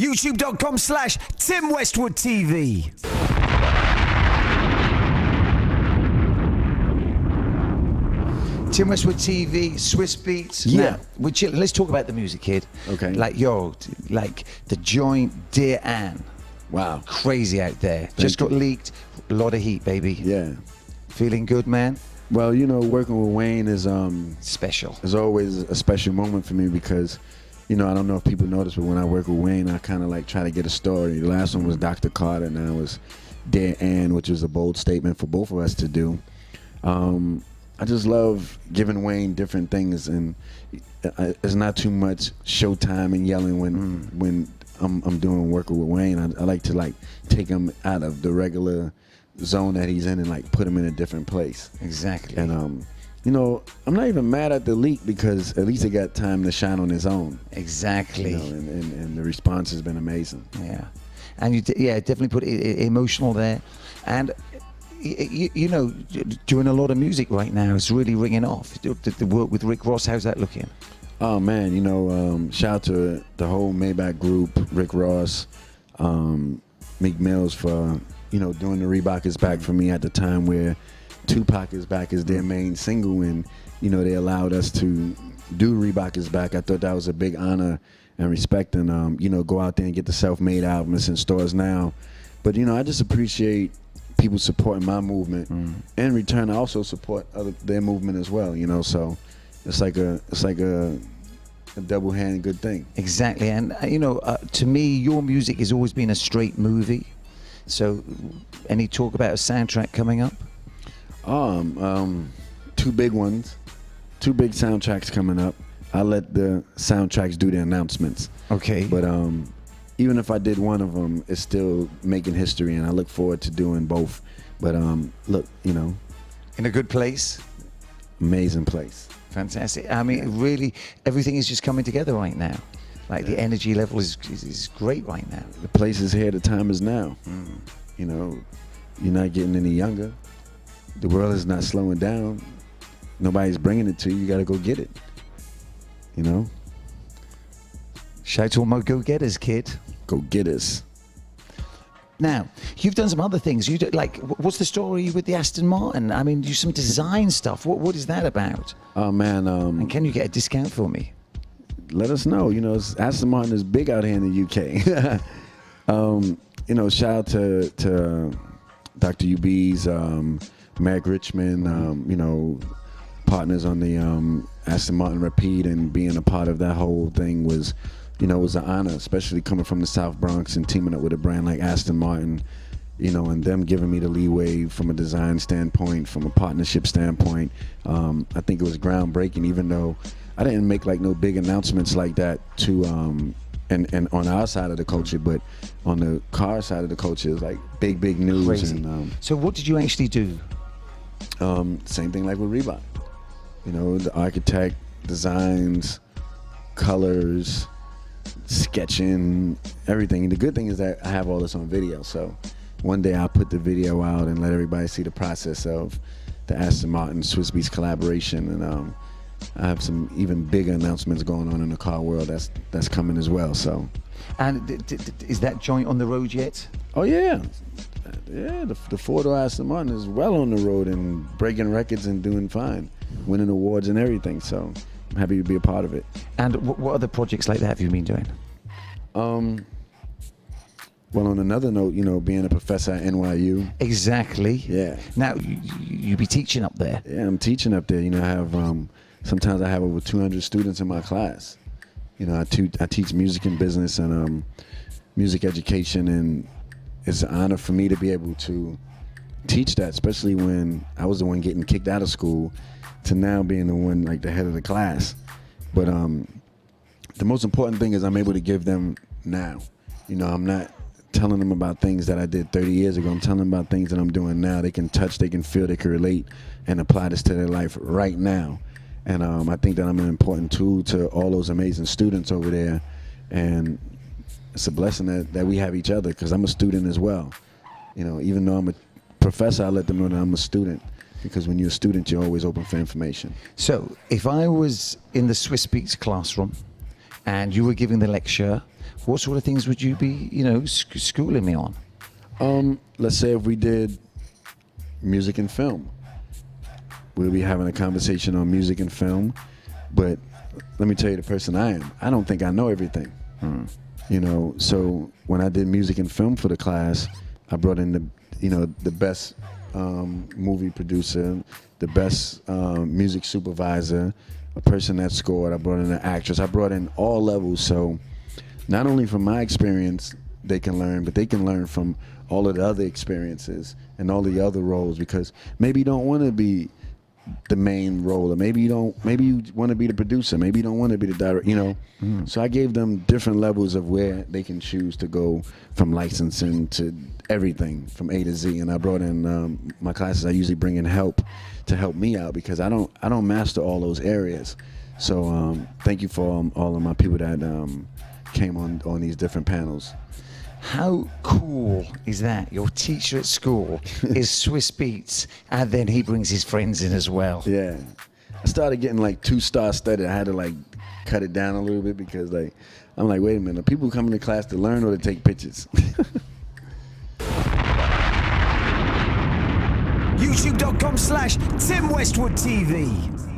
YouTube.com/Tim Westwood TV. Tim Westwood TV, Swizz Beatz. Yeah. Now, we're chilling. Let's talk about the music, kid. Okay. Like, like the joint Dear Anne. Wow. Crazy out there. Just got leaked. A lot of heat, baby. Yeah. Feeling good, man? Well, you know, working with Wayne is special. Is always a special moment for me because, you know, I don't know if people notice, but when I work with Wayne, I kind of like try to get a story. The last one was Dr. Carter, and now it was Dear Anne, which was a bold statement for both of us to do. I just love giving Wayne different things, and it's not too much showtime and yelling when I'm doing work with Wayne. I like to take him out of the regular zone that he's in and put him in a different place. Exactly. And you know, I'm not even mad at the leak because at least he got time to shine on his own. Exactly. You know, and the response has been amazing. Yeah, and you definitely put emotional there, and. You know, doing a lot of music right now is really ringing off. The work with Rick Ross, how's that looking? Oh man, you know, shout out to the whole Maybach group, Rick Ross, Meek Mills for, you know, doing the Reebok is Back for me at the time where Tupac is Back is their main single, and you know they allowed us to do Reebok is Back. I thought that was a big honor and respect, and you know, go out there and get the self-made album. It's in stores now, but you know, I just appreciate people supporting my movement. In return, I also support their movement as well. You know, so it's like a double-handed good thing. Exactly, and you know, to me, your music has always been a straight movie. So, any talk about a soundtrack coming up? Two big ones, two big soundtracks coming up. I let the soundtracks do the announcements. Okay, but even if I did one of them, it's still making history, and I look forward to doing both. But look, you know, in a good place, amazing place, fantastic. I mean, really, everything is just coming together right now. Like the energy level is great right now. The place is here. The time is now. You know, you're not getting any younger. The world is not slowing down. Nobody's bringing it to you. You got to go get it. You know. Shout out to all my go-getters, kid. Go-getters. Now, you've done some other things. You do, like, what's the story with the Aston Martin? I mean, do some design stuff. What is that about? Oh man. And can you get a discount for me? Let us know. You know, Aston Martin is big out here in the UK. You know, shout out to Dr. UB's, Meg Richmond. You know, partners on the Aston Martin Rapide, and being a part of that whole thing was, you know, it was an honor, especially coming from the South Bronx and teaming up with a brand like Aston Martin, you know, and them giving me the leeway from a design standpoint, from a partnership standpoint. I think it was groundbreaking, even though I didn't make no big announcements like that to, and on our side of the culture, but on the car side of the culture, it's like big news. Crazy. And, so what did you actually do? Same thing like with Reebok. You know, the architect, designs, colors, sketching, everything. And the good thing is that I have all this on video, so one day I'll put the video out and let everybody see the process of the Aston Martin Swizz Beatz collaboration, and I have some even bigger announcements going on in the car world that's coming as well. So, and is that joint on the road yet? Oh yeah, the four-door Aston Martin is well on the road and breaking records and doing fine, winning awards and everything. So I'm happy to be a part of it. And what other projects like that have you been doing? Well, on another note, you know, being a professor at NYU. Exactly. Yeah. Now, you be teaching up there. Yeah, I'm teaching up there. You know, I have, sometimes I have over 200 students in my class. You know, I teach music and business and music education, and it's an honor for me to be able to teach that, especially when I was the one getting kicked out of school to now being the one, like, the head of the class. But the most important thing is I'm able to give them now. You know, I'm not telling them about things that I did 30 years ago. I'm telling them about things that I'm doing now. They can touch, they can feel, they can relate, and apply this to their life right now. And I think that I'm an important tool to all those amazing students over there. And it's a blessing that we have each other, because I'm a student as well. You know, even though I'm a professor, I let them know that I'm a student, because when you're a student, you're always open for information. So if I was in the Swizz Beatz classroom and you were giving the lecture, what sort of things would you be, schooling me on? Let's say if we did music and film, we'll be having a conversation on music and film. But let me tell you the person I am. I don't think I know everything. So when I did music and film for the class, I brought in the best movie producer, the best music supervisor, a person that scored. I brought in an actress. I brought in all levels. So not only from my experience they can learn, but they can learn from all of the other experiences and all the other roles, because maybe you don't want to be the main role, or maybe you want to be the producer, maybe you don't want to be the director, So I gave them different levels of where they can choose to go, from licensing to everything from A to Z. And I brought in my classes. I usually bring in help to help me out, because I don't master all those areas. So thank you for all of my people that came on these different panels. How cool is that? Your teacher at school is Swizz Beatz, and then he brings his friends in as well. Yeah. I started getting like 2-star studded. I had to like cut it down a little bit, because like I'm like, wait a minute, are people coming to class to learn or to take pictures? YouTube.com/Tim Westwood TV.